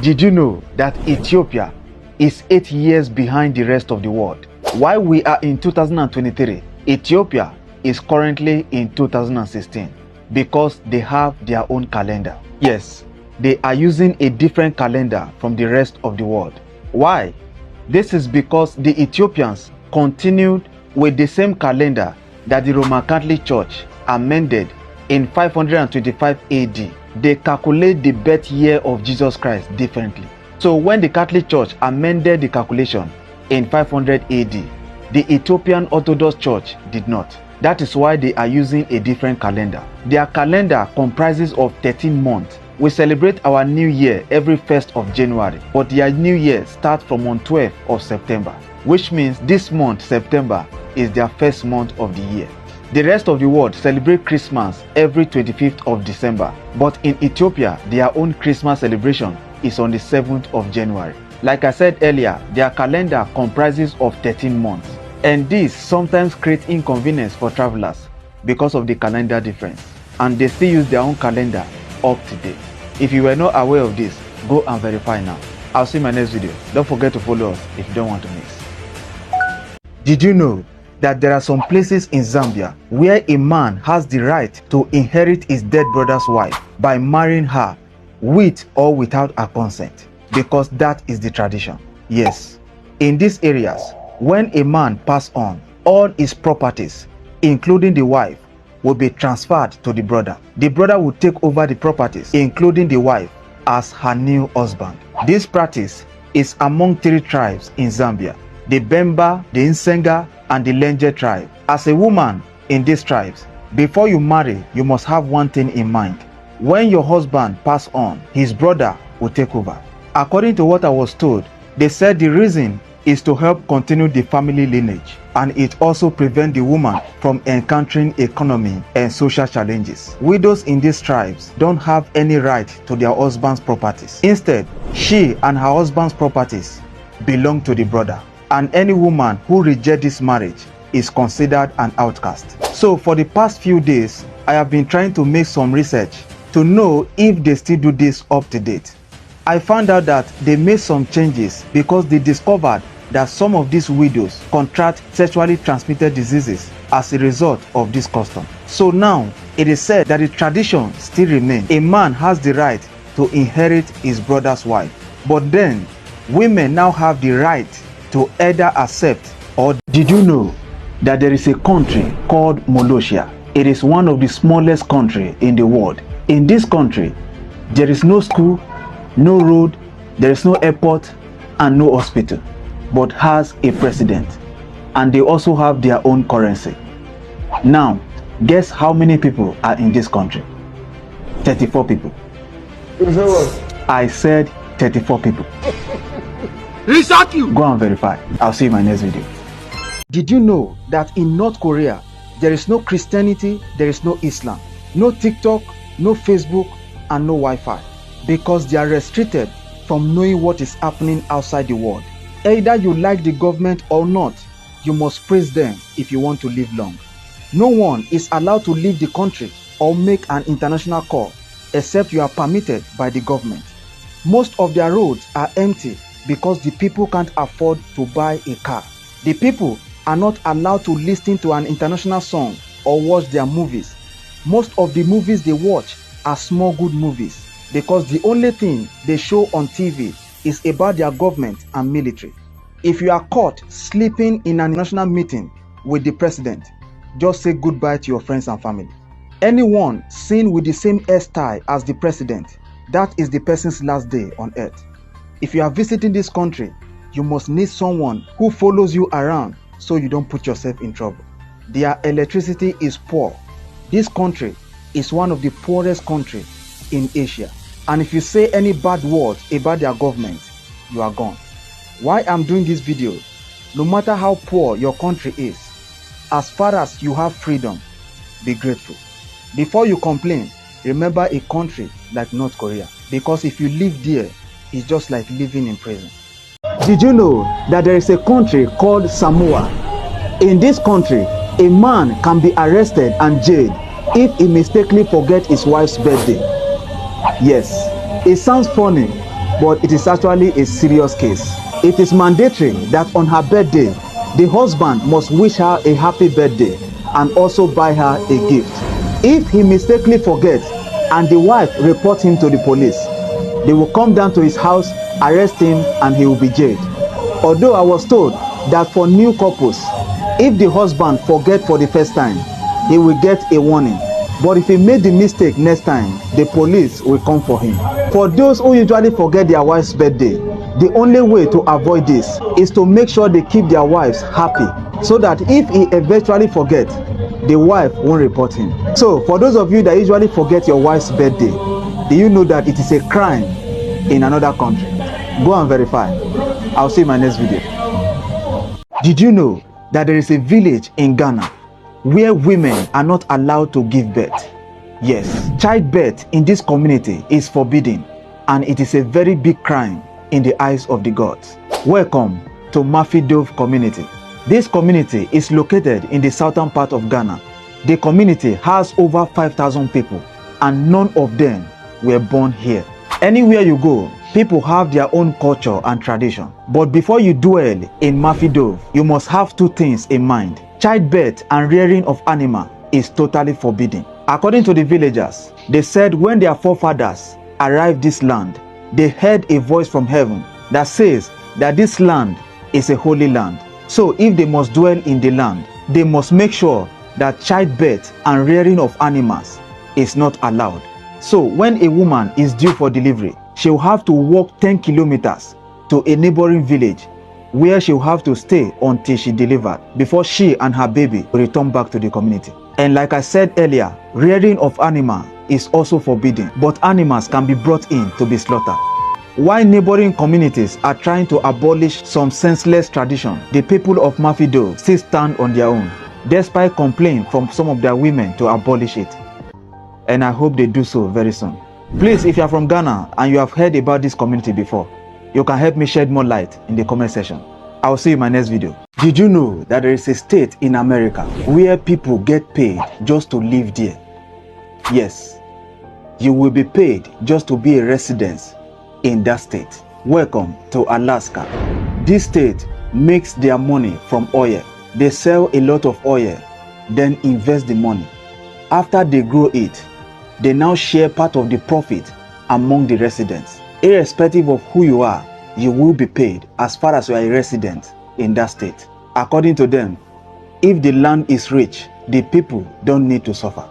Did you know that Ethiopia is 8 years behind the rest of the world? While we are in 2023, Ethiopia is currently in 2016 because they have their own calendar. Yes, they are using a different calendar from the rest of the world. Why? This is because the Ethiopians continued with the same calendar that the Roman Catholic Church amended in 525 AD. They calculate the birth year of Jesus Christ differently. So when the Catholic Church amended the calculation in 500 AD, the Ethiopian Orthodox Church did not. That is why they are using a different calendar. Their calendar comprises of 13 months. We celebrate our new year every 1st of January, but their new year starts from on 12th of September, which means this month, September, is their first month of the year. The rest of the world celebrate Christmas every 25th of December, but in Ethiopia, their own Christmas celebration is on the 7th of January. Like I said earlier, their calendar comprises of 13 months, and this sometimes creates inconvenience for travelers because of the calendar difference, and they still use their own calendar up to date. If you were not aware of this, go and verify now. I'll see you in my next video. Don't forget to follow us if you don't want to miss. Did you know that there are some places in Zambia where a man has the right to inherit his dead brother's wife by marrying her with or without her consent? Because that is the tradition. Yes, in these areas, when a man passes on, all his properties, including the wife, will be transferred to the brother. The brother will take over the properties, including the wife, as her new husband. This practice is among 3 tribes in Zambia: the Bemba, the Nsenga, and the Lenje tribe. As a woman in these tribes, before you marry, you must have one thing in mind. When your husband passes on, his brother will take over. According to what I was told, they said the reason is to help continue the family lineage, and it also prevents the woman from encountering economic and social challenges. Widows in these tribes don't have any right to their husband's properties. Instead, she and her husband's properties belong to the brother, and any woman who rejects this marriage is considered an outcast. So for the past few days, I have been trying to make some research to know if they still do this up to date. I found out that they made some changes because they discovered that some of these widows contract sexually transmitted diseases as a result of this custom. So now it is said that the tradition still remains. A man has the right to inherit his brother's wife, but then women now have the right to either accept or... Did you know that there is a country called Malaysia? It is one of the smallest countries in the world. In this country, there is no school, no road, there is no airport, and no hospital, but has a president, and they also have their own currency. Now, guess how many people are in this country? 34 people. I said 34 people. Go and verify. I'll see you in my next video. Did you know that in North Korea, there is no Christianity, there is no Islam, no TikTok, no Facebook, and no Wi-Fi? Because they are restricted from knowing what is happening outside the world. Either you like the government or not, you must praise them if you want to live long. No one is allowed to leave the country or make an international call except you are permitted by the government. Most of their roads are empty because the people can't afford to buy a car. The people are not allowed to listen to an international song or watch their movies. Most of the movies they watch are small good movies because the only thing they show on TV is about their government and military. If you are caught sleeping in an international meeting with the president, just say goodbye to your friends and family. Anyone seen with the same hairstyle as the president, that is the person's last day on earth. If you are visiting this country, you must need someone who follows you around so you don't put yourself in trouble. Their electricity is poor. This country is one of the poorest countries in Asia. And if you say any bad words about their government, you are gone. Why I'm doing this video? No matter how poor your country is, as far as you have freedom, be grateful. Before you complain, remember a country like North Korea, because if you live there, it's just like living in prison. Did you know that there is a country called Samua? In this country, a man can be arrested and jailed if he mistakenly forgets his wife's birthday. Yes, it sounds funny, but it is actually a serious case. It is mandatory that on her birthday, the husband must wish her a happy birthday and also buy her a gift. If he mistakenly forgets and the wife reports him to the police, they will come down to his house, arrest him, and he will be jailed. Although I was told that for new couples, if the husband forgets for the first time, he will get a warning. But if he made the mistake next time, the police will come for him. For those who usually forget their wife's birthday, the only way to avoid this is to make sure they keep their wives happy, so that if he eventually forgets, the wife won't report him. So for those of you that usually forget your wife's birthday, do you know that it is a crime in another country? Go and verify. I'll see you in my next video. Did you know that there is a village in Ghana where women are not allowed to give birth? Yes, childbirth in this community is forbidden, and it is a very big crime in the eyes of the gods. Welcome to Mafi Dove community. This community is located in the southern part of Ghana. The community has over 5,000 people, and none of them were born here. Anywhere you go, people have their own culture and tradition. But before you dwell in Mafi Dove, you must have two things in mind. Childbirth and rearing of animal is totally forbidden. According to the villagers, they said when their forefathers arrived this land, they heard a voice from heaven that says that this land is a holy land. So if they must dwell in the land, they must make sure that childbirth and rearing of animals is not allowed. So when a woman is due for delivery, she will have to walk 10 kilometers to a neighboring village where she will have to stay until she delivered before she and her baby will return back to the community. And like I said earlier, rearing of animal is also forbidden, but animals can be brought in to be slaughtered. While neighboring communities are trying to abolish some senseless tradition, the people of Mafi Dove still stand on their own, despite complaints from some of their women to abolish it. And I hope they do so very soon. Please, if you are from Ghana and you have heard about this community before, you can help me shed more light in the comment section. I will see you in my next video. Did you know that there is a state in America where people get paid just to live there? Yes, you will be paid just to be a resident in that state. Welcome to Alaska. This state makes their money from oil. They sell a lot of oil, then invest the money. After they grow it, they now share part of the profit among the residents. Irrespective of who you are, you will be paid as far as you are a resident in that state. According to them, if the land is rich, the people don't need to suffer.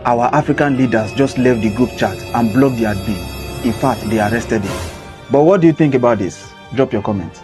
Our African leaders just left the group chat and blocked the admin. In fact, they arrested him. But what do you think about this? Drop your comment.